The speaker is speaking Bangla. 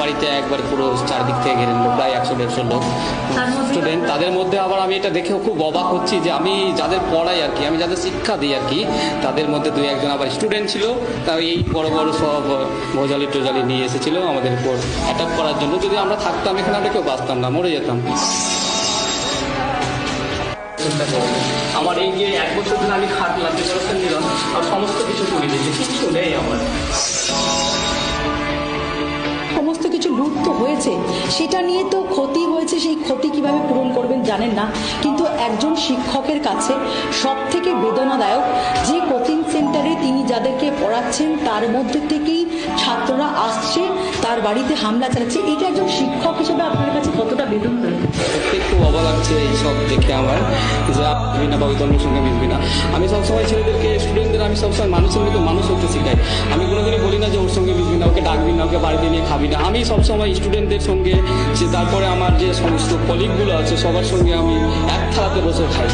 বাড়িতে একবার পুরো চারদিক থেকে ঘিরে নিল, প্রায় 100-150 লোক স্টুডেন্ট। তাদের মধ্যে আবার আমি এটা দেখেও খুব অবাক হচ্ছি যে আমি যাদের পড়াই আর কি, আমি যাদের শিক্ষা দিই আর কি, তাদের মধ্যে 2-1 জন আবার স্টুডেন্ট ছিল। তাই এই বড় বড় সব ভোজালি টোজালি নিয়ে এসেছিল আমাদের উপর অ্যাটাক করার জন্য। যদি আমরা থাকতাম এখানে, আমরা কেউ বাঁচতাম না, মরে যেতাম। আমার এই যে 1 বছর ধরে আমি খাটলাম, প্রিপারেশন নিলাম, আর সমস্ত কিছু করে দিয়েছে, কিছু নেই আমার। সমস্ত কিছু লুট তো হয়েছে, সেটা নিয়ে তো ক্ষতি হয়েছে, সেই ক্ষতি কিভাবে পূরণ করবেন জানেন না। কিন্তু একজন শিক্ষকের কাছে সব থেকে বেদনাদায়ক যে কোচিং সেন্টারে তিনি যাদেরকে পড়াচ্ছেন তার মধ্যে থেকেই ছাত্ররা আসছে, তার বাড়িতে হামলা চালাচ্ছে। এটা একজন শিক্ষক হিসেবে আপনার কাছে কতটা বেদনাদায়ক? সত্যি খুব অবাক লাগছে এইসব দেখে আমার, যে মিশবি না বা ওই ধর্মের সঙ্গে মিশবি না। আমি সবসময় ছেলেদেরকে, স্টুডেন্টদের আমি সবসময় মানুষের মতো মানুষ হতে শিখাই। আমি কোনোদিনই বলি না যে ওর সঙ্গে মিশবি না, ওকে ডাকবি না, ওকে বাড়িতে নিয়ে খাবি না। আমি সবসময় স্টুডেন্টদের সঙ্গে, যে তারপরে আমার যে সমস্ত কলিগগুলো আছে সবার সঙ্গে আমি এক থালাতে বসে খাই।